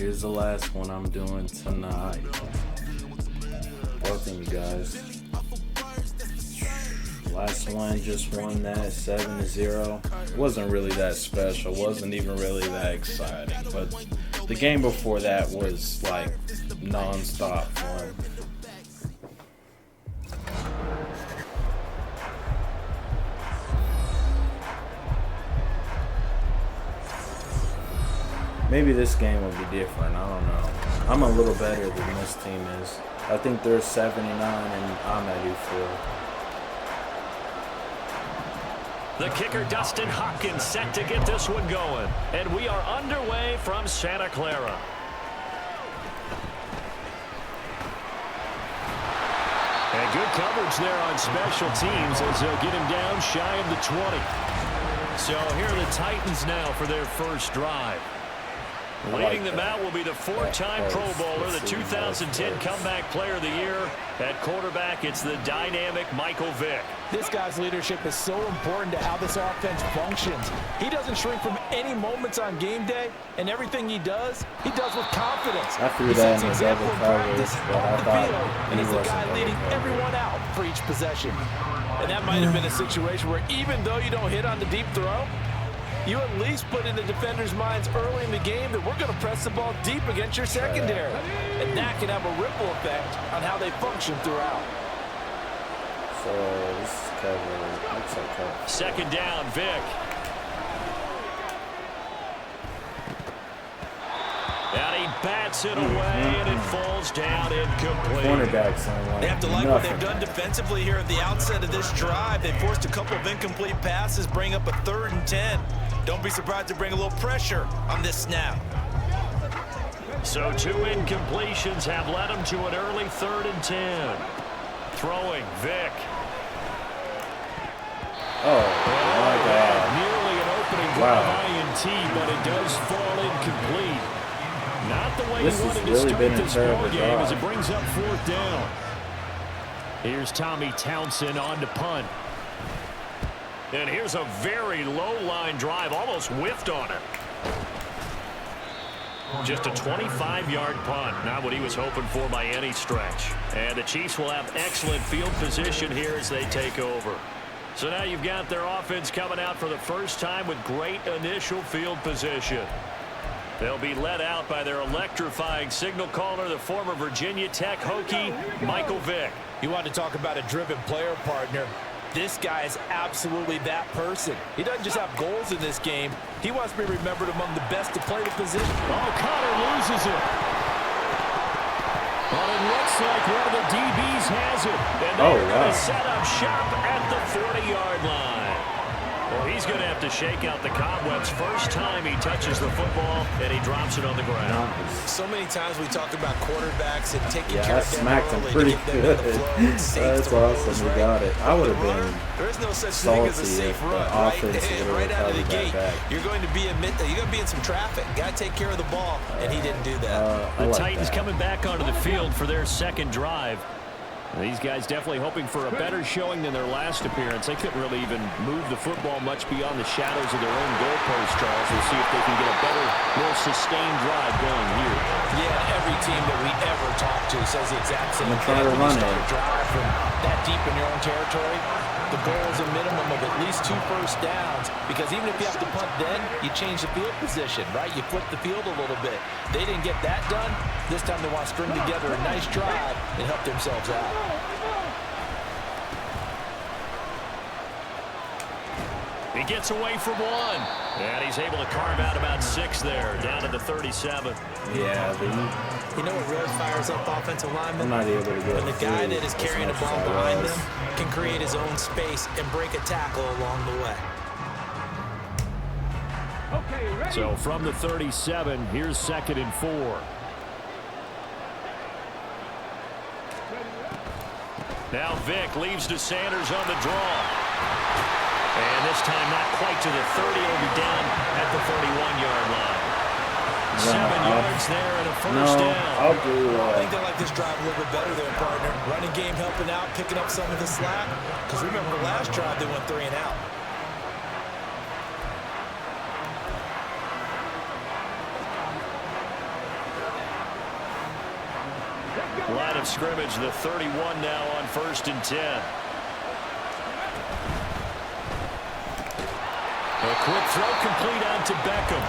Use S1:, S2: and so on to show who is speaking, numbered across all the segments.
S1: Here's the last one I'm doing tonight. Welcome, you guys. Last one just won that 7-0. It wasn't really that special. Wasn't even really that exciting. But the game before that was like non-stop fun. Maybe this game will be different. I don't know. I'm a little better than this team is. I think they're 79 and I'm at 84.
S2: The kicker, Dustin Hopkins, set to get this one going. And we are underway from Santa Clara. And good coverage there on special teams as they'll get him down shy of the 20. So here are the Titans now for their first drive. Leading them out will be the four-time Pro Bowler, the 2010 Comeback Player of the Year. At quarterback, it's the dynamic Michael Vick.
S3: This guy's leadership is so important to how this offense functions. He doesn't shrink from any moments on game day, and everything he does with confidence.
S1: I threw that in the double coverage, but I thought
S3: and he's the guy leading everyone out for each possession. And that might have been a situation where even though you don't hit on the deep throw, you at least put in the defenders' minds early in the game that we're going to press the ball deep against your secondary. And that can have a ripple effect on how they function throughout.
S1: So this is cover. Looks like cover.
S2: Second down, Vick. And he bats it away, and it falls down incomplete.
S1: Cornerbacks
S4: they have to like what they've done defensively here at the outset of this drive. They forced a couple of incomplete passes, bring up a 3rd and 10. Don't be surprised to bring a little pressure on this snap.
S2: So 2 incompletions have led him to an early 3rd and 10. Throwing, Vick.
S1: Oh, my God.
S2: Nearly an opening drive INT, but it does fall incomplete. Not the way he wanted to start this ball game as it brings up 4th down. Here's Tommy Townsend on to punt. And here's a very low-line drive, almost whiffed on it. Just a 25-yard punt, not what he was hoping for by any stretch. And the Chiefs will have excellent field position here as they take over. So now you've got their offense coming out for the first time with great initial field position. They'll be led out by their electrifying signal caller, the former Virginia Tech Hokie, Michael Vick.
S3: You want to talk about a driven player, partner. This guy is absolutely that person. He doesn't just have goals in this game. He wants to be remembered among the best to play the position.
S2: Oh, Connor loses it. But it looks like one of the DBs has it. And they're going to set up shop at the 40-yard line. Well, he's going to have to shake out the cobwebs first time he touches the football, and he drops it on the ground.
S4: So many times we talk about quarterbacks and taking
S1: Yeah,
S4: care
S1: I
S4: of them
S1: smacked him
S4: early
S1: pretty
S4: to get them
S1: good.
S4: in the flow. It's safe
S1: That's
S4: to run
S1: awesome.
S4: those,
S1: We
S4: right?
S1: got it. I would have been
S4: There is no such thing as a
S1: salty
S4: safe
S1: if the
S4: run, right?
S1: offense would have
S4: Right out of the
S1: recovered
S4: gate,
S1: that back.
S4: you're going to be in some traffic. Got to take care of the ball, and he didn't do that.
S2: The Titans coming back onto the field for their second drive. These guys definitely hoping for a better showing than their last appearance. They couldn't really even move the football much beyond the shadows of their own goalpost, Charles. We'll see if they can get a better, more sustained drive going here.
S3: Yeah, every team that we ever talk to says the exact same thing.
S1: Try to run
S3: When you start
S1: it.
S3: a drive from that deep in your own territory, the goal is a minimum of at least 2 first downs, because even if you have to punt then, you change the field position, right? You flip the field a little bit. They didn't get that done. This time they want to string together a nice drive and help themselves out.
S2: He gets away from one. And he's able to carve out about 6 there, down to the 37.
S1: Yeah,
S4: You know what really fires up offensive linemen?
S1: I'm not able to get
S4: When the guy
S1: through
S4: that is
S1: as
S4: carrying the
S1: much as
S4: ball
S1: I
S4: behind
S1: was.
S4: them can create his own space and break a tackle along the way.
S2: So from the 37, here's 2nd and 4. Now Vick leaves to Sanders on the draw. And this time not quite to the 30. He'll be down at the 31-yard line. 7 yards there and a first down.
S1: I'll do
S4: I think they like this drive a little bit better there, partner. Running game helping out, picking up some of the slack. Because remember the last drive, they went 3 and out.
S2: Line of scrimmage, the 31 now on 1st and 10. A quick throw complete out to Beckham.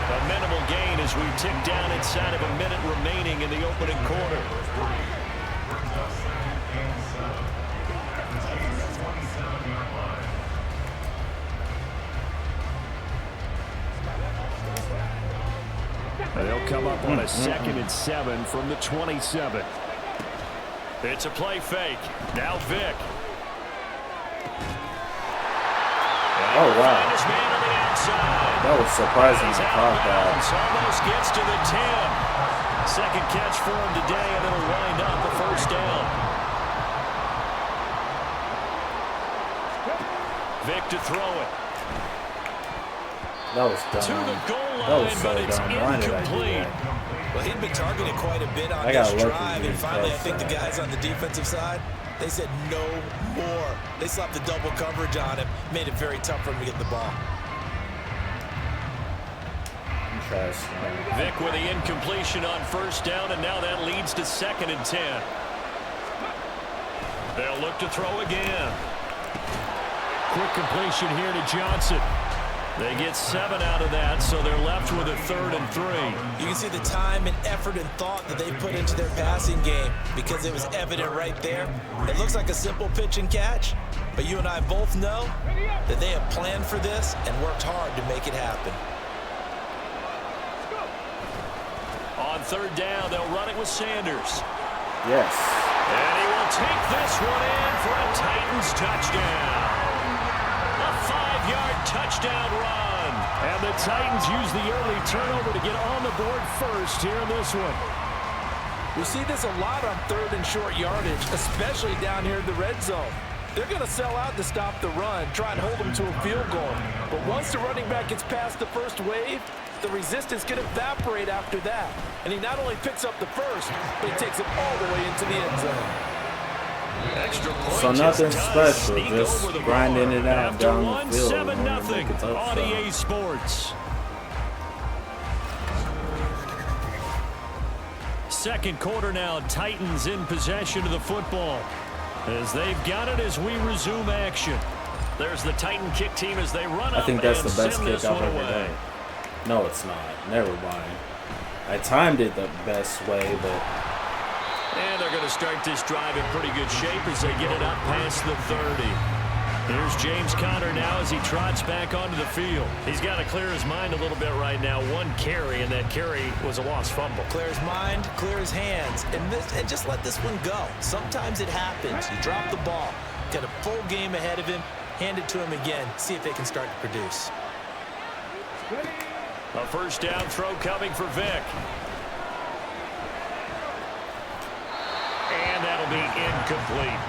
S2: A minimal gain as we tick down inside of a minute remaining in the opening quarter. They'll come up on a 2nd and 7 from the 27. It's a play fake. Now Vick.
S1: Oh, wow.
S2: His man on the outside.
S1: That was surprising
S2: He's
S1: to
S2: out
S1: caught
S2: of
S1: that.
S2: bounds. Almost gets to the 10. Second catch for him today, and it'll wind up a first down. Vick to throw it.
S1: That was
S2: To
S1: dumb.
S2: the goal line,
S1: That was so
S2: but it's
S1: dumb. Why did I do
S2: incomplete.
S1: that?
S4: Well, he'd been targeted quite a bit on
S1: I got
S4: this
S1: lucky
S4: drive,
S1: he
S4: and finally I
S1: crossed
S4: think the
S1: that.
S4: guys on the defensive side, they said no more. They slapped the double coverage on him, made it very tough for him to get the ball.
S1: Interesting.
S2: Vick with the incompletion on first down, and now that leads to 2nd and 10. They'll look to throw again. Quick completion here to Johnson. They get 7 out of that, so they're left with a 3rd and 3.
S4: You can see the time and effort and thought that they put into their passing game because it was evident right there. It looks like a simple pitch and catch, but you and I both know that they have planned for this and worked hard to make it happen.
S2: On 3rd down, they'll run it with Sanders.
S1: Yes.
S2: And he will take this one in for a Titans touchdown. A 5-yard touchdown run. And the Titans use the early turnover to get on the board first here in this one.
S3: We see this a lot on 3rd and short yardage, especially down here in the red zone. They're going to sell out to stop the run, try and hold them to a field goal. But once the running back gets past the first wave, the resistance can evaporate after that. And he not only picks up the first, but he takes it all the way into the end zone.
S2: Extra point
S1: So nothing
S2: just
S1: special,
S2: sneak
S1: just
S2: over the
S1: grinding
S2: bar.
S1: it out
S2: After
S1: down
S2: one,
S1: the field.
S2: 7-0
S1: Make it
S2: on
S1: tough,
S2: EA Sports. Second quarter now, Titans in possession of the football. As they've got it as we resume action. There's the Titan kick team as they run up.
S1: I think that's
S2: and
S1: the best
S2: send
S1: kick
S2: this
S1: I've
S2: one
S1: ever
S2: away.
S1: done. No, it's not. Never mind. I timed it the best way, but
S2: And they're going to start this drive in pretty good shape as they get it up past the 30. Here's James Conner now as he trots back onto the field. He's got to clear his mind a little bit right now. One carry, and that carry was a lost fumble.
S4: Clear his mind, clear his hands, and just let this one go. Sometimes it happens. You drop the ball, got a full game ahead of him, hand it to him again, see if they can start to produce.
S2: A first down throw coming for Vick. And that'll be incomplete.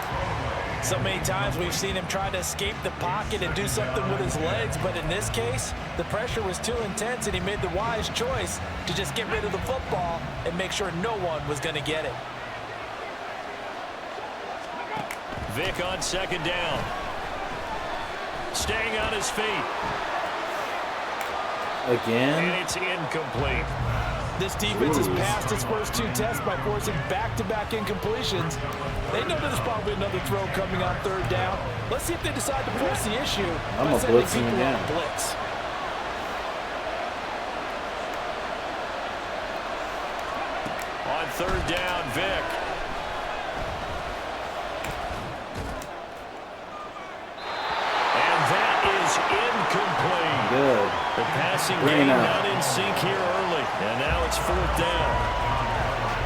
S4: So many times we've seen him try to escape the pocket and do something with his legs, but in this case, the pressure was too intense and he made the wise choice to just get rid of the football and make sure no one was going to get it.
S2: Vick on second down. Staying on his feet.
S1: again.
S2: And it's incomplete.
S3: This defense has passed its first 2 tests by forcing back-to-back incompletions. They know there's probably another throw coming on 3rd down. Let's see if they decide to force the issue.
S1: I'm
S3: by
S1: a
S3: sending
S1: blitzing
S3: people
S1: again.
S3: on blitz.
S2: On 3rd down, Vick. And that is incomplete.
S1: Good.
S2: The passing
S1: Bring it
S2: game
S1: out.
S2: not in sync here early. And now it's 4th down.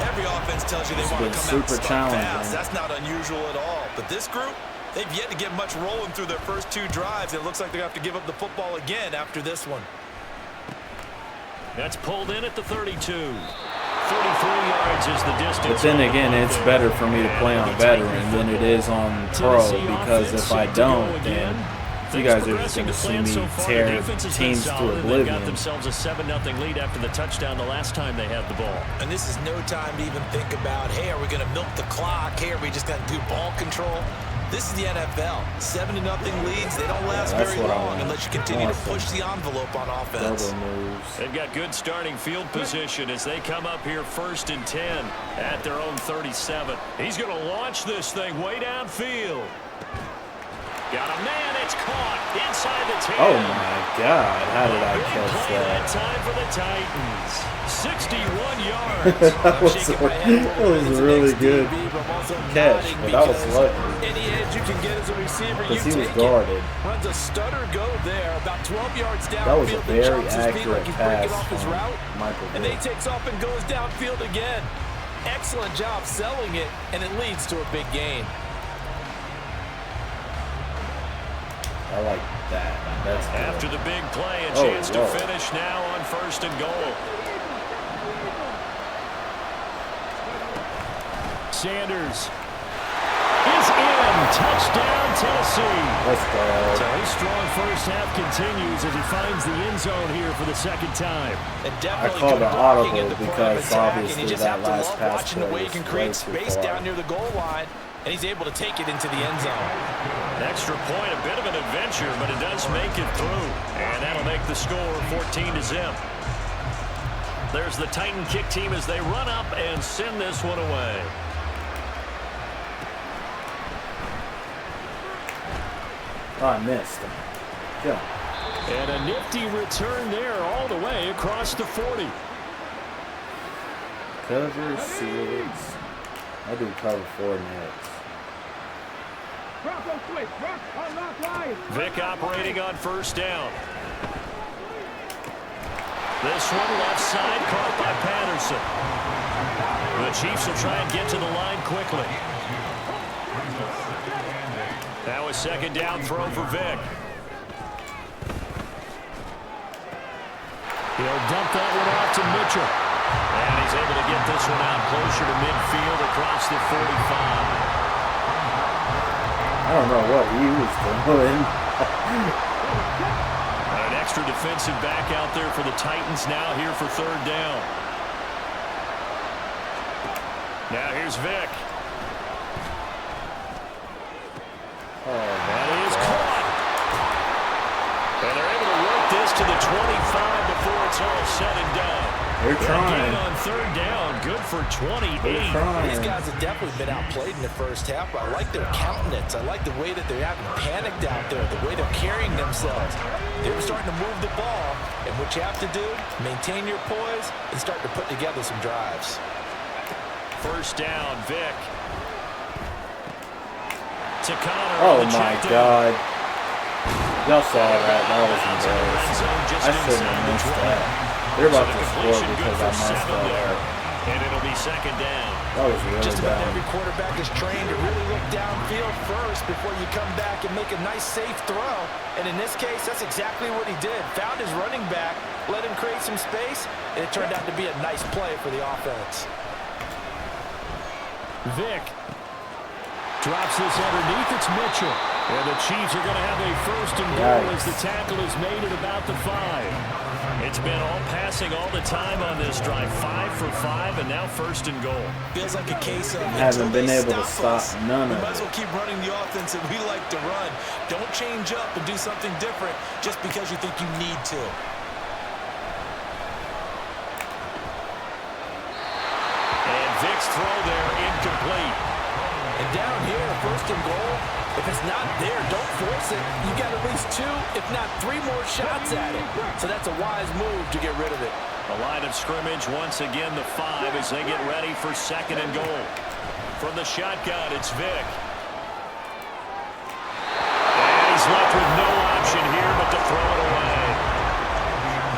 S4: Every offense tells you they
S1: It's
S4: want to
S1: been
S4: come out and
S1: super
S4: start fast.
S1: challenging.
S4: That's not unusual at all. But this group, they've yet to get much rolling through their first 2 drives. It looks like they're going to have to give up the football again after this one.
S2: That's pulled in at the 32. 33 yards is the distance.
S1: But then again, it's better for me to play on veteran than it is on pro, because if I don't, then you guys are just going to see me tear teams to
S2: They got
S1: oblivion.
S2: themselves a 7-0 lead after the touchdown the last time they had the ball.
S4: And this is no time to even think about, hey, are we going to milk the clock? Hey, are we just going to do ball control? This is the NFL. 7-0 leads. They don't last very long unless you continue to push the envelope on offense.
S2: They've got good starting field position as they come up here 1st and 10 at their own 37. He's going to launch this thing way downfield. Got a man. It's caught inside the 10.
S1: Oh, my God. How did I catch that?
S2: Time for the Titans. 61 yards.
S1: That was a really good catch, but that was lucky.
S3: Any edge you can get as a receiver, you
S1: Because he was
S3: take
S1: guarded.
S3: it. Runs a stutter go there, about 12 yards downfield.
S1: That was a very
S3: accurate
S1: accurate pass
S3: off his
S1: from
S3: route,
S1: Michael
S3: and then he
S1: Vick.
S3: takes off and goes downfield again. Excellent job selling it, and it leads to a big gain.
S1: I like that. That's good.
S2: After the big play, a chance to finish now on 1st and goal. Sanders is in. Touchdown, Tennessee.
S1: Let's go.
S2: So his strong first half continues as he finds the end zone here for the 2nd time.
S3: And
S1: I
S3: definitely
S1: called
S3: good
S1: an
S3: blocking
S1: audible
S3: at the point of
S1: because
S3: attack, and
S1: obviously
S3: you just
S1: that
S3: have to
S1: last
S3: love
S1: pass
S3: watching the
S1: play
S3: way he
S1: was
S3: can
S1: way
S3: create
S1: too
S3: space
S1: far.
S3: down near the goal line, and he's able to take it into the end zone.
S2: An extra point, a bit of an adventure, but it does make it through. And that'll make the score 14-0. There's the Titan kick team as they run up and send this one away.
S1: Oh, I missed him. Yeah.
S2: And a nifty return there all the way across the 40.
S1: Cover 6. I do cover 4 next.
S2: Vick operating on 1st down. This one left side caught by Patterson. The Chiefs will try and get to the line quickly. Now a 2nd down throw for Vick. He'll dump that one off to Mitchell. And he's able to get this one out closer to midfield across the 45.
S1: I don't know what he was doing.
S2: An extra defensive back out there for the Titans now here for 3rd down. Now here's Vick. That is caught. And they're able to work this to the 25 before it's all said and done.
S1: They're trying.
S2: On 3rd down, good for 28.
S3: These guys have definitely been outplayed in the first half, but I like their countenance. I like the way that they're having panicked out there, the way they're carrying themselves. They were starting to move the ball, and what you have to do, maintain your poise and start to put together some drives.
S2: 1st down, Vick. To Connor.
S1: Oh, my God. Y'all saw that. That was embarrassing. I shouldn't have missed that. They're about to score because I messed up.
S2: And it'll be 2nd down.
S1: That was really
S3: Just about
S1: bad.
S3: every quarterback is trained to really look downfield first before you come back and make a nice, safe throw. And in this case, that's exactly what he did. Found his running back, let him create some space, and it turned out to be a nice play for the offense.
S2: Vick drops this underneath. It's Mitchell. And the Chiefs are going to have a 1st and goal as the tackle is made at about the 5. It's been all passing all the time on this drive. 5 for 5, and now 1st and goal.
S3: Feels like a case of
S1: Haven't been able to stop none of
S3: we might as
S1: it.
S3: well keep running the offense that we like to run. Don't change up and do something different just because you think you need to.
S2: And Vick's throw there incomplete.
S3: And down here, 1st and goal, if it's not there, don't force it. You got at least 2, if not 3 more shots at it. So that's a wise move to get rid of it.
S2: The line of scrimmage once again the 5 as they get ready for 2nd and goal. From the shotgun, it's Vick. And he's left with no option here but to throw it away.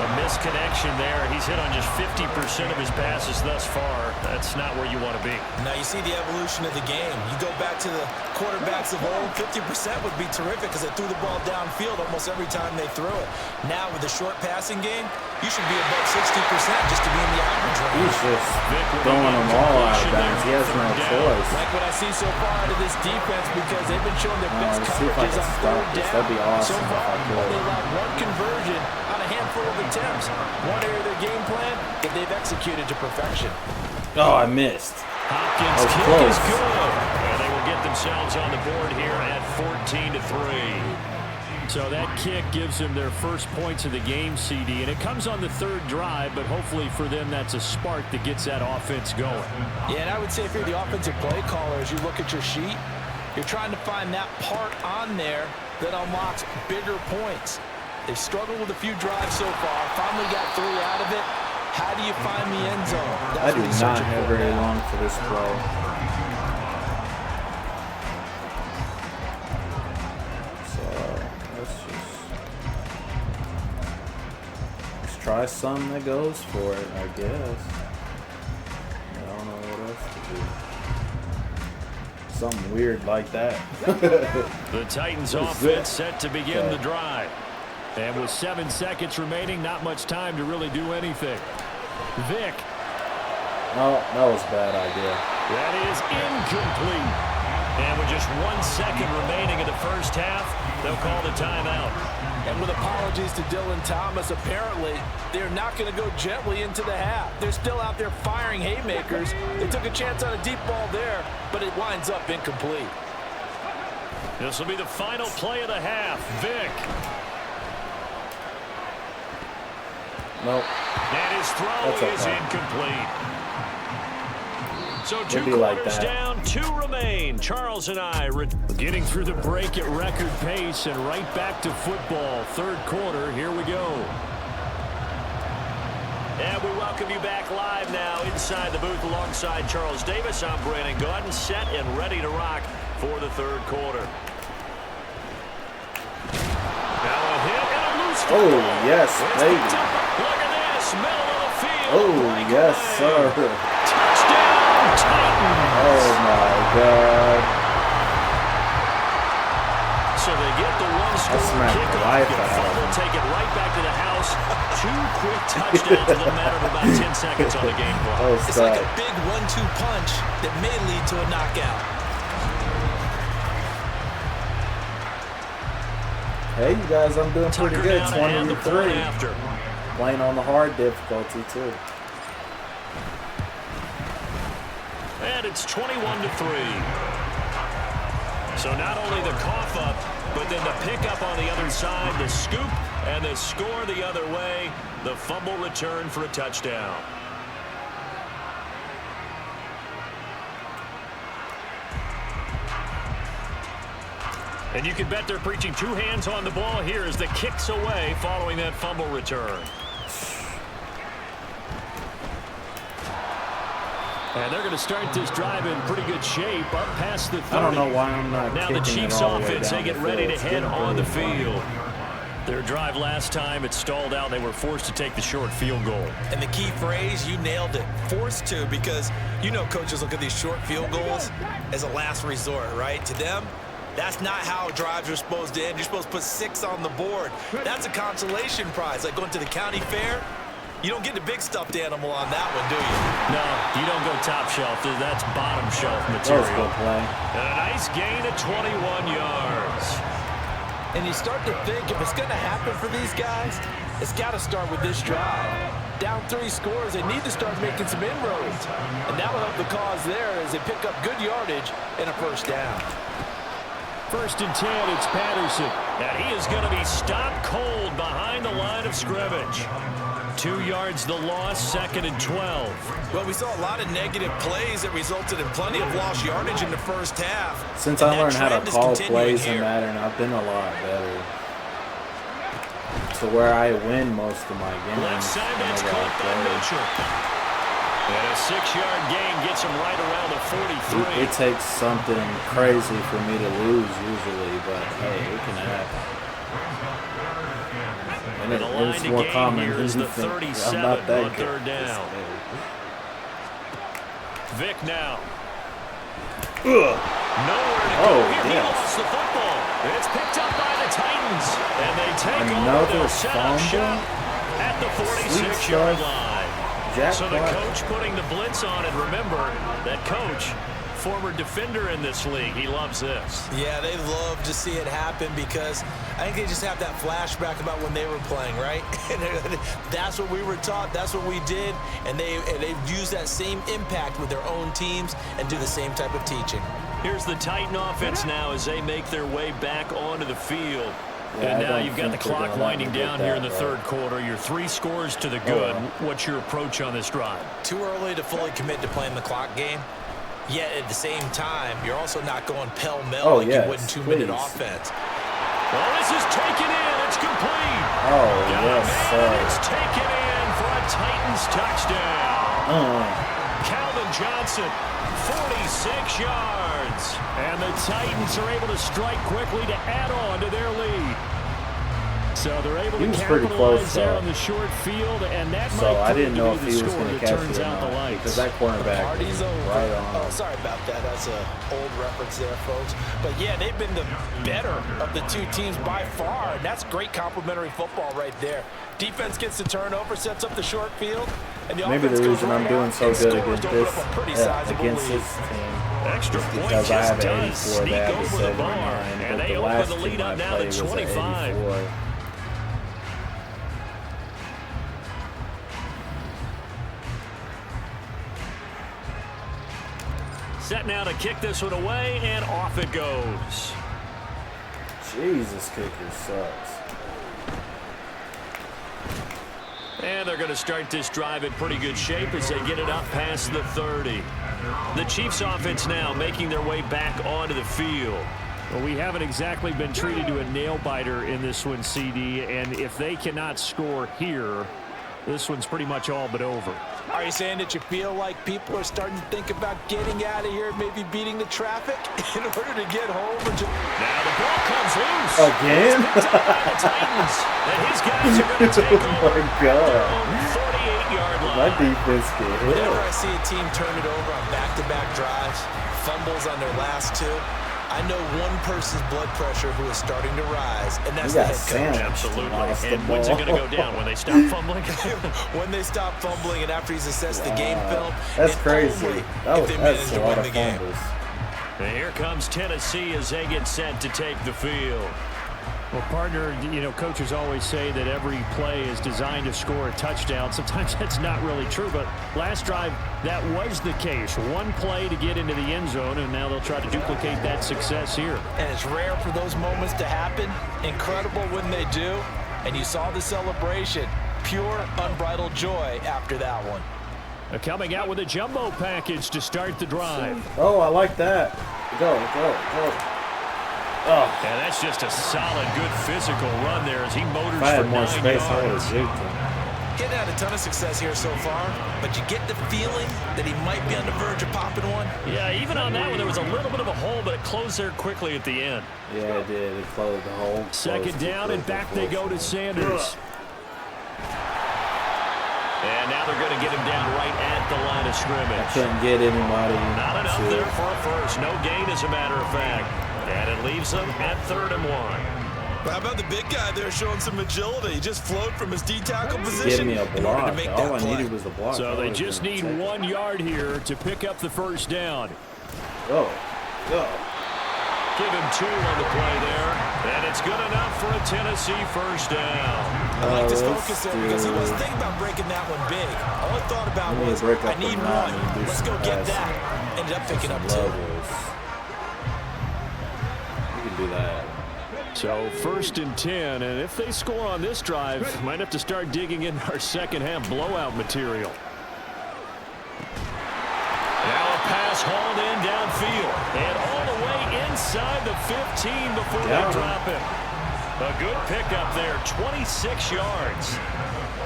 S2: A misconnection there. He's hit on just 50% of his passes thus far. That's not where you want to be.
S4: Now you see the evolution of the game. You go back to the quarterbacks of old, 50% would be terrific because they threw the ball downfield almost every time they threw it. Now with the short passing game, you should be above 60% just to be in the average range.
S1: He's just throwing them all out of bounds. He has no choice.
S3: Like what I see so far out of this defense because they've been showing their best
S1: Let's see if I
S3: coverages
S1: can
S3: on
S1: stop
S3: 3rd
S1: this.
S3: down.
S1: That'd be awesome
S3: So
S1: if
S3: far,
S1: I could.
S3: they allowed 1 conversion on a handful of attempts. One area of their game plan that they've executed to perfection.
S1: Oh, I missed.
S2: Hopkins' kick
S1: close.
S2: is good. And they will get themselves on the board here at 14-3. So that kick gives them their first points of the game, CD, and it comes on the third drive, but hopefully for them that's a spark that gets that offense going.
S3: Yeah, and I would say if you're the offensive play caller, as you look at your sheet, you're trying to find that part on there that unlocks bigger points. They've struggled with a few drives so far, finally got 3 out of it. How do you find the end zone?
S1: I do not have very long for this play. Try something that goes for it, I guess. I don't know what else to do. Something weird like that.
S2: The Titans offense set to begin the drive. And with 7 seconds remaining, not much time to really do anything. Vick.
S1: No, that was a bad idea.
S2: That is incomplete. And with just 1 second remaining in the first half, they'll call the timeout.
S3: And with apologies to Dylan Thomas, apparently they're not going to go gently into the half. They're still out there firing haymakers. They took a chance on a deep ball there, but it winds up incomplete.
S2: This will be the final play of the half. Vick.
S1: Nope.
S2: And his throw is incomplete. So 2 quarters down, 2 remain. Charles and I getting through the break at record pace and right back to football. Third quarter, here we go. And we welcome you back live now inside the booth alongside Charles Davis. I'm Brandon Gaudin, set and ready to rock for the third quarter. Now a hit and a loose football.
S1: Oh, yes, baby.
S2: Look at this, middle of the field.
S1: Oh, yes, sir.
S2: Touchdown. Titans.
S1: Oh my God.
S2: So they get the one-score kickoff, get fumble, take it right back to the house. 2 quick touchdowns in the matter of about 10 seconds on the game clock.
S3: It's like a big 1-2 punch that may lead to a knockout.
S1: Hey, you guys, I'm doing pretty good. 20-3. Playing on the hard difficulty, too.
S2: And it's 21-3. So not only the cough up, but then the pickup on the other side, the scoop, and the score the other way. The fumble return for a touchdown. And you can bet they're preaching 2 hands on the ball here as the kick's away following that fumble return. And they're going to start this drive in pretty good shape, up past the 30.
S1: I don't know why I'm not
S2: now the Chiefs offense, they get ready to head on the field. Their drive last time, it stalled out. They were forced to take the short field goal.
S4: And the key phrase, you nailed it, forced to, because you know coaches look at these short field goals as a last resort, right? To them, that's not how drives are supposed to end. You're supposed to put 6 on the board. That's a consolation prize, like going to the county fair. You don't get the big stuffed animal on that one, do you?
S2: No, you don't go top shelf. That's bottom shelf material.
S1: Play.
S2: And a nice gain of 21 yards.
S3: And you start to think if it's going to happen for these guys, it's got to start with this drive. Down 3 scores, they need to start making some inroads. And that'll help the cause there as they pick up good yardage and a first down.
S2: 1st and 10, it's Patterson. And he is going to be stopped cold behind the line of scrimmage. 2 yards the loss, 2nd and 12.
S4: Well, we saw a lot of negative plays that resulted in plenty of lost yardage in the first half.
S1: Since I learned how to call plays in Madden, I've been a lot better. To where I win most of my games.
S2: Left side, that's caught by Mitchell. And a 6-yard gain gets him right around the 43.
S1: It takes something crazy for me to lose usually, but hey, it can happen. And it's more common
S2: here is the 37
S1: I'm not that
S2: on 3rd down. Vick now. Nowhere to go here. He lost the football. It's picked up by the Titans. And they take over. They'll set up shop at the 46-yard line. So the coach putting the blitz on. And remember, that coach, former defender in this league, he loves this.
S4: Yeah, they love to see it happen because I think they just have that flashback about when they were playing, right? That's what we were taught. That's what we did. And they've used that same impact with their own teams and do the same type of teaching.
S2: Here's the Titan offense now as they make their way back onto the field.
S1: Yeah,
S2: and now you've got the clock winding down here in the third quarter. You're 3 scores to the good. What's your approach on this drive?
S4: Too early to fully commit to playing the clock game. Yet at the same time, you're also not going pell-mell like you would in 2-minute offense.
S2: Well, this is taken in. It's complete.
S1: Oh, yes, sir.
S2: It's taken in for a Titans touchdown. Calvin Johnson, 46 yards. And the Titans are able to strike quickly to add on to their lead. So they're able to capitalize there on the short field, and that might
S1: I didn't know if he was
S2: going to
S1: catch it or not, because that cornerback was right on.
S4: Oh, sorry about that. That's an old reference there, folks. But, yeah, they've been the better of the two teams by far, and that's great complimentary football right there. Defense gets the turnover, sets up the short field, and the
S1: maybe
S4: offense
S1: the
S4: goes
S1: reason I'm doing so good against this team
S2: extra
S1: is
S2: point
S1: because I have
S2: just
S1: an
S2: does
S1: 84, they
S2: sneak
S1: have a
S2: over the bar,
S1: 79,
S2: and
S1: but
S2: they
S1: the
S2: open
S1: last
S2: the lead
S1: team I
S2: up now
S1: played
S2: to
S1: was an
S2: 25.
S1: 84.
S2: Set now to kick this one away, and off it goes.
S1: Jesus, kicker sucks.
S2: And they're going to start this drive in pretty good shape as they get it up past the 30. The Chiefs offense now making their way back onto the field.
S5: Well, we haven't exactly been treated to a nail-biter in this one, CD, and if they cannot score here, this one's pretty much all but over.
S4: Are you saying that you feel like people are starting to think about getting out of here, maybe beating the traffic in order to get home?
S2: Now the ball comes loose.
S1: Again?
S2: The Titans. And his guys are going to take over.
S1: Oh, my God.
S2: 48-yard line.
S1: My defense get hit.
S4: Whenever I see a team turn it over on back-to-back drives, fumbles on their last two, I know one person's blood pressure who is starting to rise, and that's the head coach.
S2: Absolutely. And when's it going to go down? When they stop fumbling?
S4: When they stop fumbling and after he's assessed the game film.
S1: That's crazy. That's a lot of
S4: game.
S1: fumbles.
S2: And here comes Tennessee as they get set to take the field.
S5: Well, partner, you know, coaches always say that every play is designed to score a touchdown. Sometimes that's not really true, but last drive, that was the case. One play to get into the end zone, and now they'll try to duplicate that success here.
S4: And it's rare for those moments to happen. Incredible when they do. And you saw the celebration. Pure, unbridled joy after that one.
S5: Coming out with a jumbo package to start the drive.
S1: Oh, I like that. Go, go, go.
S2: Oh, and that's just a solid, good physical run there as he motors
S1: if I had
S2: for
S1: more
S2: 9
S1: space, I would
S2: yards.
S1: have juked him.
S4: Getting had a ton of success here so far, but you get the feeling that he might be on the verge of popping one.
S2: Yeah, even on that one, there was a little bit of a hole, but it closed there quickly at the end.
S1: Yeah, it did. It closed the hole.
S5: Second down, and back they go to Sanders.
S2: And now they're going to get him down right at the line of scrimmage.
S1: I couldn't get anybody.
S2: Not enough there for a first. No gain, as a matter of fact. And it leaves them at 3rd and 1.
S4: How about the big guy there showing some agility? He just flowed from his D-tackle
S1: Give
S4: position
S1: me a
S4: in order
S1: block.
S4: to make
S1: All
S4: that
S1: I
S4: play.
S1: needed was the block.
S5: So they just need 1 yard here to pick up the first down.
S1: Go. Go.
S2: Give him 2 on the play there. And it's good enough for a Tennessee first down.
S4: I like his focus there because he wasn't thinking about breaking that one big. All he thought about was, I need one. Let's go get that. Ended up picking up 2.
S1: Do that.
S5: So 1st and 10, and if they score on this drive, might have to start digging in our second half blowout material.
S2: Now a pass hauled in downfield and all the way inside the 15 before they drop him. A good pickup there, 26 yards.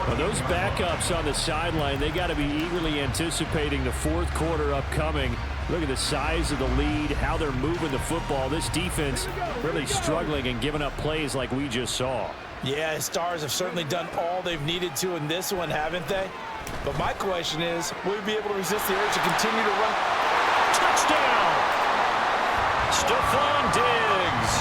S5: Well, those backups on the sideline, they got to be eagerly anticipating the 4th quarter upcoming. Look at the size of the lead, how they're moving the football. This defense really struggling and giving up plays like we just saw.
S4: Yeah, Stars have certainly done all they've needed to in this one, haven't they? But my question is, will we be able to resist the urge to continue to run?
S2: Touchdown! Stephon Diggs,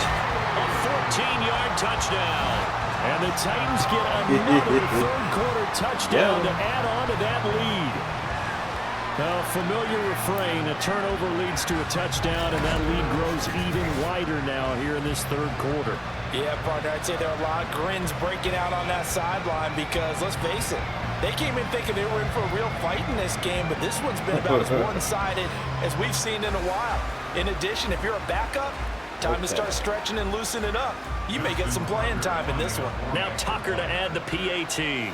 S2: a 14-yard touchdown.
S5: And the Titans get another 3rd quarter touchdown to add on to that lead. A familiar refrain, a turnover leads to a touchdown, and that lead grows even wider now here in this 3rd quarter.
S4: Yeah, partner, I'd say there are a lot of grins breaking out on that sideline because, let's face it, they came in thinking they were in for a real fight in this game, but this one's been about as one-sided as we've seen in a while. In addition, if you're a backup, time to start stretching and loosening up. You may get some playing time in this one.
S2: Now Tucker to add the PAT.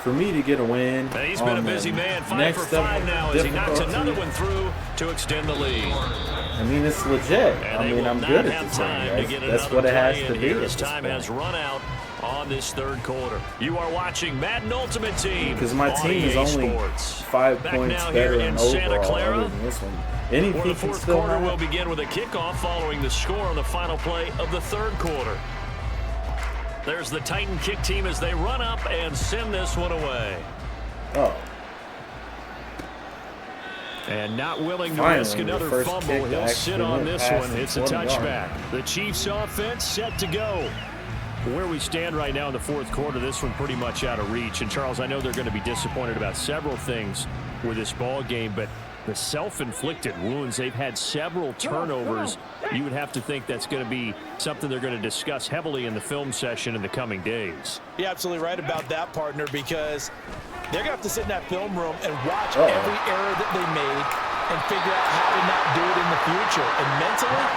S1: For me to get a win,
S2: And he's been a busy man, 5 for 5 now as he knocks another one through to extend the lead.
S1: I mean, it's legit.
S2: And
S1: I mean, I'm good at this thing. That's what it has to be.
S2: His time has run out on this third quarter. You are watching Madden Ultimate Team.
S1: Because my team is only 5 points better than overall other than this one. Any
S2: For the
S1: people
S2: fourth
S1: still
S2: quarter,
S1: have?
S2: we'll begin with a kickoff following the score on the final play of the third quarter. There's the Titan kick team as they run up and send this one away.
S1: Oh.
S2: And not willing to
S1: Finally,
S2: risk
S1: the
S2: another
S1: first
S2: fumble.
S1: kick
S2: He'll
S1: to
S2: sit
S1: actually
S2: on this
S1: pass
S2: one.
S1: the
S2: It's a
S1: 20 yard.
S2: touchback. The Chiefs offense set to go. Where we stand right now in the fourth quarter, this one pretty much out of reach. And, Charles, I know they're going to be disappointed about several things with this ball game, but the self-inflicted wounds, they've had several turnovers. You would have to think that's going to be something they're going to discuss heavily in the film session in the coming days.
S4: You're absolutely right about that, partner, because they're going to have to sit in that film room and watch every error that they made and figure out how to not do it in the future. And mentally,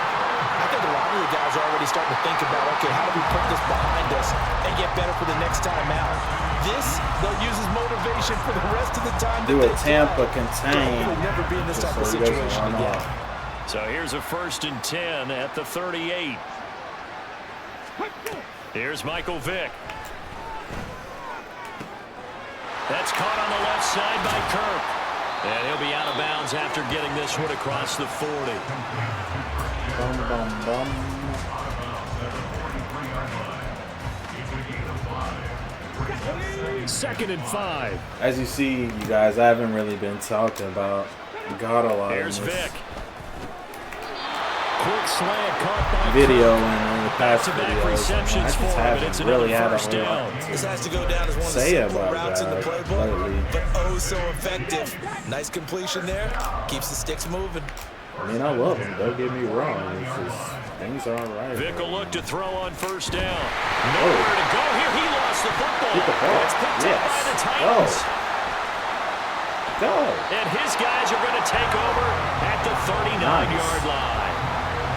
S4: I think a lot of the guys are already starting to think about, okay, how do we put this behind us and get better for the next time out? This, they'll use as motivation for the rest of the time.
S1: Do a Tampa contain.
S4: They'll never be in this type of
S1: So he doesn't
S4: situation
S1: run
S4: again.
S1: off.
S2: So here's a 1st and 10 at the 38. Here's Michael Vick. That's caught on the left side by Kirk. And he'll be out of bounds after getting this one across the 40.
S1: Bum, bum, bum.
S5: Second and 5.
S1: As you see, you guys, I haven't really been talking about God a lot
S2: Here's
S1: in this
S2: Vick.
S5: Quick slant caught by
S1: video
S5: Kirk.
S1: and in the past
S2: Back-to-back
S1: videos. I
S2: receptions for him, and
S1: haven't
S2: it's
S1: really
S2: another
S1: had a
S2: first
S1: whole
S2: down.
S1: lot to
S4: This has to go down as one of the
S1: say
S4: simple
S1: about
S4: routes in the
S1: that
S4: playbook,
S1: lately.
S4: but oh so effective. Nice completion there. Keeps the sticks moving.
S1: I mean, I love him. Don't get me wrong. It's just, things are all right.
S2: Vick will look to throw on first down.
S1: Oh.
S2: Nowhere to go here. He lost the football.
S1: Get the ball.
S2: It's picked up
S1: Yes.
S2: by the Titans.
S1: Go.
S2: And his guys are going to take over at the 39-yard
S1: Nice.
S2: line.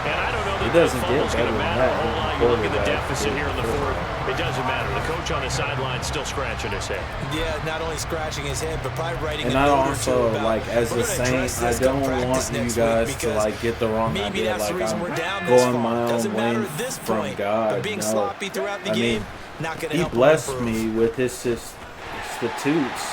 S2: And I don't know that
S1: It doesn't
S2: that
S1: get
S2: fumble's going
S1: better
S2: to
S1: than
S2: matter
S1: that.
S2: a whole lot. You look at the
S1: Quarterback
S2: deficit here in the
S1: quarterback.
S2: fourth. It doesn't matter. The coach on the sideline still scratching his head.
S4: Yeah, not only scratching his head, but probably writing
S1: And
S4: a
S1: I
S4: note or
S1: also,
S4: two about,
S1: like, as
S4: we're
S1: a
S4: gonna
S1: Saint,
S4: address
S1: I
S4: this
S1: don't
S4: come practice
S1: want you
S4: next
S1: guys
S4: week
S1: to,
S4: because
S1: like, get the wrong
S4: maybe
S1: idea.
S4: that's the
S1: Like,
S4: reason
S1: I'm
S4: we're down this
S1: going
S4: far.
S1: my own
S4: Doesn't matter
S1: way
S4: at this
S1: from
S4: point,
S1: God.
S4: but being
S1: No.
S4: sloppy throughout the
S1: I
S4: game,
S1: mean,
S4: not going to
S1: He
S4: help
S1: blessed
S4: improve.
S1: me with his substitutes.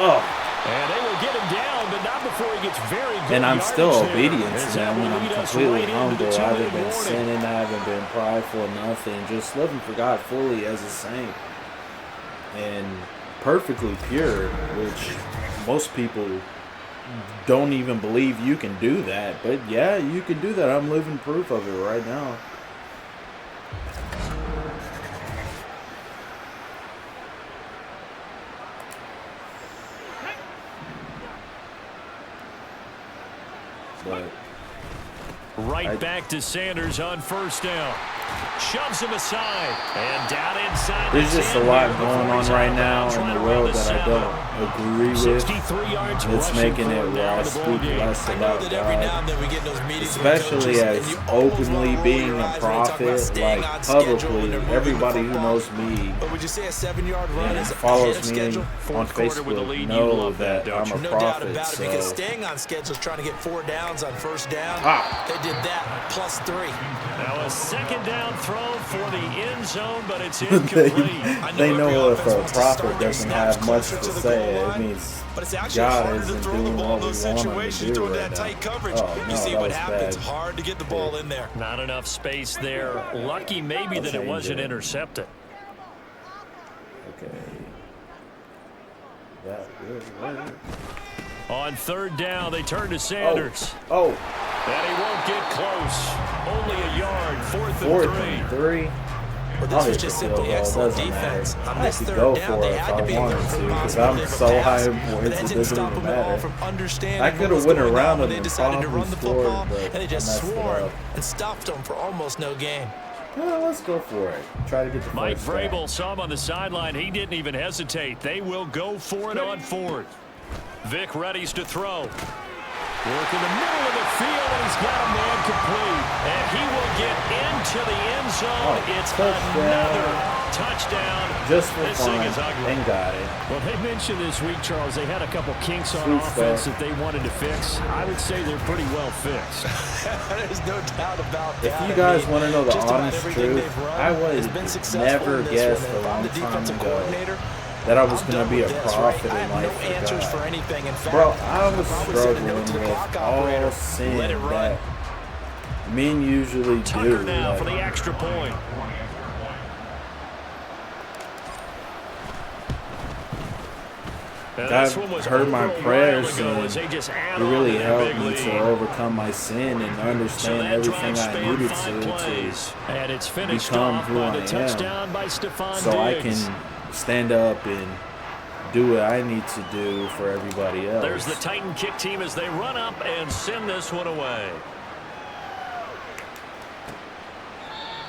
S1: Oh.
S5: And they will get him down, but not before he gets very good.
S1: And I'm still
S5: yardage there.
S1: obedient
S5: As
S1: to
S5: that
S1: them,
S5: will
S1: and I'm
S5: lead us
S1: completely
S5: right into the
S1: humble. I
S5: 2-minute
S1: haven't been
S5: warning.
S1: sinning, I haven't been prideful, nothing. Just living for God fully as a saint. And perfectly pure, which most people don't even believe you can do that. But yeah, you can do that. I'm living proof of it right now. But
S2: Right back to Sanders on first down. Shoves him aside. And down inside.
S1: there's
S2: the
S1: just a
S2: 10
S1: lot
S2: here
S1: going
S2: before
S1: on
S2: he's
S1: right
S2: out of
S1: now
S2: bounds
S1: in
S2: right
S1: the
S2: around
S1: world
S2: the
S1: that I
S2: 7.
S1: don't agree with.
S5: 63 yards
S1: It's
S5: rushing
S1: making
S5: for
S1: it
S5: him
S1: where
S5: now
S1: I
S5: in the ball
S1: speak
S5: game.
S1: less
S4: I know
S1: about
S4: that every now
S1: God.
S4: and then we get those meetings with
S1: Especially
S4: coaches,
S1: as
S4: and you almost
S1: openly
S4: wanna
S1: being
S4: roll
S1: a
S4: your eyes when they talk about
S1: prophet,
S4: staying
S1: like
S4: on schedule when
S1: publicly,
S4: they're moving the
S1: everybody who
S4: football.
S1: knows me
S4: But would you say a 7-yard run
S1: and
S4: is ahead
S1: follows
S4: of
S1: me
S4: schedule?
S1: on
S2: Fourth quarter with the
S1: Facebook
S2: lead, you
S1: know
S2: love that,
S1: that
S2: don't
S1: I'm
S2: you?
S1: a
S4: No doubt
S1: prophet.
S4: about it, because
S1: So
S4: staying on schedule is trying to get 4 downs on first down.
S1: Ah.
S4: They did that plus 3.
S2: Now a second down throw for the end zone, but it's incomplete.
S1: they know
S4: every
S1: if
S4: offense
S1: a
S4: wants to start
S1: prophet
S4: their
S1: doesn't
S4: snaps
S1: have much
S4: closer
S1: to
S4: to the
S1: say,
S4: goal
S1: it
S4: line,
S1: means
S4: but it's actually
S1: God
S4: harder to
S1: isn't
S4: throw the
S1: doing
S4: ball
S1: what
S4: in
S1: we
S4: those
S1: want him
S4: situations
S1: to do
S4: during
S1: right
S4: that tight
S1: now.
S4: coverage.
S1: Oh,
S4: You
S1: no,
S4: see
S1: that
S4: what
S1: was
S4: happens.
S1: bad.
S4: Hard to get the ball in there.
S2: Not enough space there. Lucky maybe
S1: I'll
S2: that it
S1: change
S2: wasn't
S1: it.
S2: intercepted.
S1: Okay. That good.
S2: On third down, they turn to Sanders.
S1: Oh,
S2: And he won't get close. Only a yard. Fourth
S1: fourth
S2: and
S1: and
S2: 3.
S1: 3.
S4: Well, this was just simply excellent defense. On this
S1: I could
S4: third
S1: go
S4: down,
S1: for
S4: they
S1: it if
S4: had
S1: I
S4: to be
S1: wanted
S4: alert for
S1: to,
S4: the
S1: because
S4: possibility
S1: I'm
S4: of a
S1: so high
S4: pass,
S1: in
S4: but
S1: points,
S4: that
S1: it
S4: didn't
S1: doesn't
S4: stop
S1: even
S4: them at all
S1: matter.
S4: from understanding
S1: I
S4: what
S1: could
S4: was
S1: have went
S4: going
S1: around
S4: on when
S1: them
S4: they
S1: and
S4: decided to
S1: probably
S4: run the
S1: scored,
S4: football,
S1: but
S4: and they
S1: I
S4: just
S1: messed it
S4: swarmed
S1: up.
S4: and stopped them for almost no gain.
S1: Well, let's go for it. Try to get the
S2: Mike
S1: first down.
S2: Vrabel saw him on the sideline. He didn't even hesitate. They will go for it on fourth. Vic readies to throw. Work in the middle of the field, and he's got a man complete. And he will get into the end zone. It's another touchdown.
S1: Just for
S2: This
S1: fun,
S2: thing is ugly.
S1: and got it.
S5: Well, they mentioned this week, Charles, they had a couple kinks on
S1: Sweet
S5: offense
S1: stuff.
S5: that they wanted to fix. I would say they're pretty well fixed.
S4: There's no doubt about that.
S1: If you guys want to know the
S4: just about
S1: honest
S4: everything
S1: truth,
S4: they've run
S1: I
S4: has
S1: would
S4: been successful
S1: never
S4: in this
S1: guess
S4: one.
S1: a
S4: If I'm
S1: long
S4: the
S1: time
S4: defensive
S1: ago
S4: coordinator,
S1: that I was
S4: I'm
S1: going to
S4: done
S1: be a
S4: with this,
S1: prophet
S4: right? I
S1: in
S4: have
S1: life
S4: no
S1: for
S4: answers
S1: God.
S4: for anything. In fact,
S1: Bro, I was
S4: if I send a
S1: struggling
S4: note to the
S1: with
S4: clock
S1: all
S4: operator,
S1: sin
S4: let it run.
S1: that men usually
S2: Tucker
S1: do.
S2: now for the
S1: Like,
S2: extra point. And
S1: God
S2: this one was
S1: heard my
S2: over a while
S1: prayers,
S2: ago
S1: and
S2: as they just add
S1: He
S2: on
S1: really
S2: to their
S1: helped
S2: big
S1: me
S2: lead.
S1: to overcome my sin and
S2: So
S1: understand
S2: that
S1: everything
S2: drive
S1: I
S2: spanned
S1: needed
S2: 5
S1: to
S2: plays.
S5: And it's finished
S1: become
S5: off
S1: who
S5: by
S1: I
S5: the
S1: am.
S5: touchdown by Stephon
S1: so I
S5: Diggs.
S1: can stand up and do what I need to do for everybody else.
S2: There's the Titan kick team as they run up and send this one away.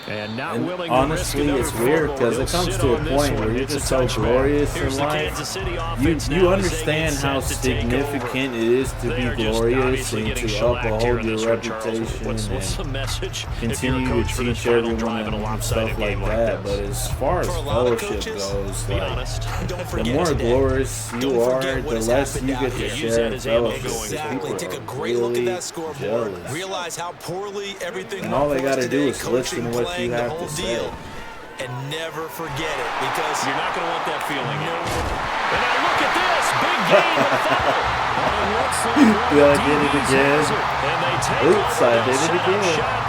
S5: And not
S1: And
S5: willing
S1: honestly,
S5: to risk
S1: it's
S5: another
S1: weird
S5: fumble.
S1: because
S5: He'll
S1: it comes
S5: sit
S1: to a
S5: on this
S1: point
S5: one.
S1: where you're
S5: It's
S1: just
S5: a
S1: so
S5: touchback.
S1: glorious
S2: Here's
S1: in
S2: the
S1: life.
S2: Kansas City offense
S1: You
S2: now as they
S1: understand
S2: get
S1: how
S2: set to take
S1: significant
S2: over.
S1: it is to
S2: They
S1: be
S2: are just
S1: glorious
S2: obviously
S1: and
S2: getting
S1: to
S2: shellacked here
S1: uphold
S2: in
S1: your
S2: this one, Charles.
S1: reputation
S2: What's the
S1: and
S2: message if you're a
S1: continue
S2: coach
S1: to
S2: for this
S1: teach
S2: final
S1: everyone
S2: drive in a
S1: and
S2: lopsided
S1: stuff like
S2: game like
S1: that. But
S2: this?
S1: as far as
S4: For a lot of
S1: fellowship
S4: coaches,
S1: goes,
S2: Be
S1: like,
S2: honest.
S4: Don't
S1: the
S4: forget
S1: more
S4: today.
S1: glorious you
S4: Don't
S1: are,
S4: forget what
S1: the
S4: has
S1: less
S4: happened
S1: you
S4: out
S1: get to
S4: here.
S2: Use
S1: share
S2: that
S1: in
S2: as ammo
S1: fellowship.
S2: going
S4: Exactly.
S1: People
S4: Take a
S1: are
S4: great look at
S1: really
S4: that scoreboard.
S1: jealous.
S4: Realize how poorly everything
S1: And all
S4: went
S1: they
S4: for us
S1: gotta do
S4: today,
S1: is listen to
S4: coaching,
S1: what you
S4: playing,
S1: have
S4: the
S1: to
S4: whole
S1: say.
S4: deal. And never forget it because
S2: You're not going to want that feeling. And now look at this. Big gain and fumble. And it looks like one of
S1: Yeah, I
S2: the
S1: did it
S2: DBs
S1: again.
S2: has it. And they take
S1: Oops,
S2: over
S1: I
S2: the
S1: did it
S2: setup
S1: again.
S2: shot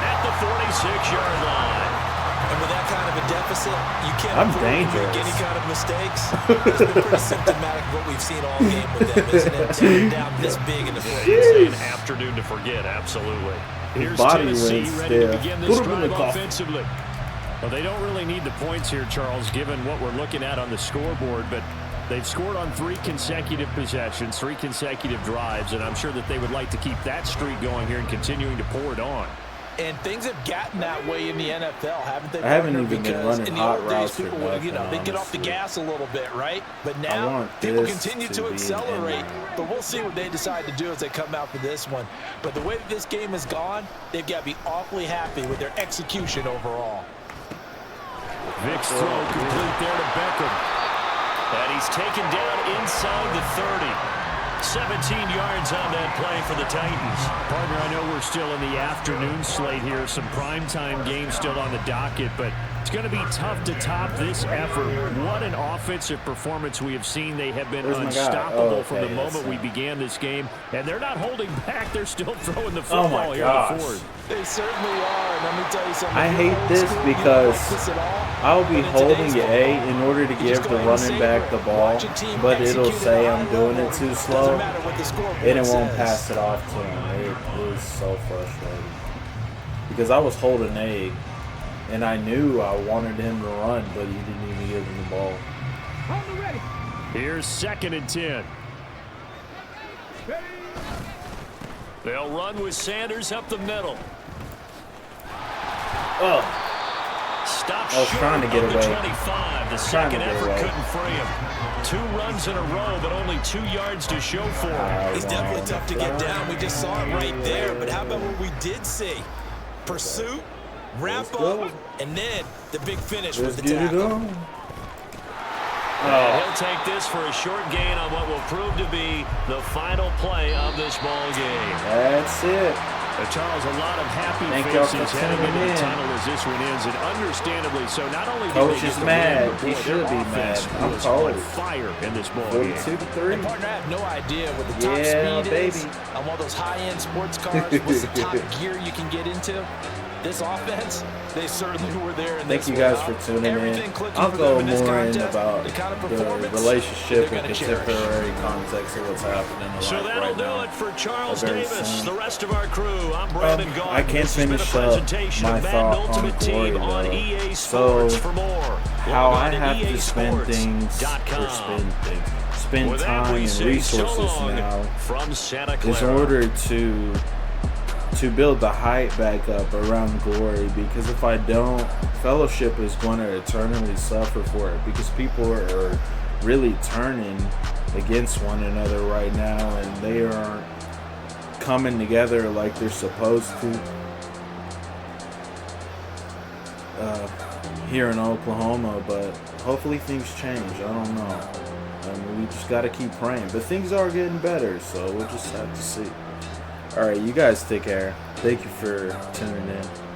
S2: at the 46-yard line.
S4: and with that kind of a deficit, you can't
S1: I'm
S4: afford to make
S1: dangerous.
S4: any kind of mistakes. It's been pretty symptomatic of what we've seen all game with them, isn't it? They're down this big in the fourth.
S2: Say an afternoon to forget, absolutely. Here's
S1: body
S2: Tennessee
S1: went
S2: ready to
S1: stiff.
S2: begin
S1: Put
S2: this
S1: him in the
S2: drive
S1: coffin.
S2: offensively.
S5: Well, they don't really need the points here, Charles, given what we're looking at on the scoreboard, but they've scored on 3 consecutive possessions, 3 consecutive drives, and I'm sure that they would like to keep that streak going here and continuing to pour it on.
S4: And things have gotten that way in the NFL, haven't they?
S1: I haven't
S4: partner?
S1: even been
S4: Because
S1: running
S4: in the
S1: hot
S4: old days,
S1: routes for
S4: people would,
S1: nothing,
S4: they get off the
S1: honestly.
S4: gas a little bit, right? But
S1: I
S4: now
S1: want
S4: people
S1: this
S4: continue
S1: to
S4: to
S1: be an
S4: accelerate.
S1: end.
S4: But we'll see what they decide to do as they come out for this one. But the way that this game has gone, they've got to be awfully happy with their execution overall.
S5: Vic's throw complete there to Beckham.
S2: And he's taken down inside the 30. 17 yards on that play for the Titans.
S5: Partner, I know we're still in the afternoon slate here, some primetime games still on the docket, but it's going to be tough to top this effort. What an offensive performance we have seen. They have been
S1: Where's my guy?
S5: unstoppable
S1: Oh,
S5: from
S1: okay,
S5: the
S1: that's
S5: moment we
S1: him.
S5: began this game, and they're not holding back. They're still throwing the
S1: Oh,
S5: football
S1: my
S5: here in
S1: gosh.
S5: the fourth.
S4: They certainly are. And let me tell you something.
S1: I
S4: if you're
S1: hate
S4: old
S1: this
S4: school, you don't
S1: because
S4: like this at all.
S1: I'll be
S4: But in
S1: holding
S4: today's
S1: A
S4: football,
S1: in order to
S4: you
S1: give
S4: just
S1: the
S4: go ahead and
S1: running
S4: savor
S1: back
S4: it.
S1: the ball,
S4: Watch a team
S1: but it'll
S4: execute
S1: say
S4: at a
S1: I'm
S4: high
S1: doing
S4: level.
S1: it too
S4: Doesn't
S1: slow,
S4: matter what the scoreboard
S1: and it won't
S4: says.
S1: pass it off to him. It is so frustrating. Because I was holding A, and I knew I wanted him to run, but he didn't even give him the ball.
S5: Here's 2nd and 10.
S2: They'll run with Sanders up the middle.
S1: Oh,
S2: Stop
S1: I was
S2: short
S1: trying to get
S2: of the
S1: away.
S2: 25. The
S1: Trying to
S2: second
S1: get
S2: effort
S1: away.
S2: couldn't free him. 2 runs in a row, but only 2 yards to show for him.
S4: He's definitely tough to get down. We just saw it right there. But how about what we did see? Pursuit, wrap
S1: Let's go.
S4: up, and then the big finish
S1: let's
S4: with the
S1: get it
S4: tackle.
S1: on.
S2: And he'll take this for a short gain on what will prove to be the final play of this ball game.
S1: That's it.
S5: Charles, a lot of happy
S1: Thank y'all for
S5: faces heading
S1: tuning
S5: into the
S1: in.
S5: tunnel as this one ends, and understandably so. Not only
S1: Coach
S5: did they
S1: is
S5: get the
S1: mad.
S5: win, but
S1: He
S5: boy,
S1: should
S5: their
S1: be
S5: offense
S1: mad. I'm
S5: was
S1: cold.
S5: on fire in this ball game.
S1: 42-3.
S4: And partner, I have no idea what the top
S1: Yeah,
S4: speed is
S1: baby.
S4: on one of those high-end sports cars. What's the top gear you can get into?
S3: This offense, they certainly were there.
S1: Thank you guys for tuning in. I'll go more in about the relationship and contemporary context of what's happening in
S2: So
S1: life
S2: that'll
S1: right
S2: do
S1: now.
S2: it for Charles
S1: Very
S2: Davis,
S1: soon.
S2: the rest of our crew. I'm Brandon Gaudin.
S1: I can't
S2: This has been a
S1: finish up
S2: presentation
S1: my
S2: of Madden
S1: thought on
S2: Ultimate
S1: Glory,
S2: Team on
S1: though.
S2: EA
S1: So,
S2: Sports for more.
S1: how
S2: Log
S1: I
S2: on to
S1: have to spend things,
S2: EASports.com.
S1: spend
S2: With that,
S1: time
S2: we
S1: and
S2: say so
S1: resources
S2: long
S1: now
S2: from Santa
S1: is
S2: Clara.
S1: in order to build the hype back up around Glory, because if I don't, Fellowship is going to eternally suffer for it, because people are really turning against one another right now, and they aren't coming together like they're supposed to here in Oklahoma. But hopefully things change. I don't know. We just got to keep praying, but things are getting better, so we'll just have to see. All right, you guys take care. Thank you for tuning in.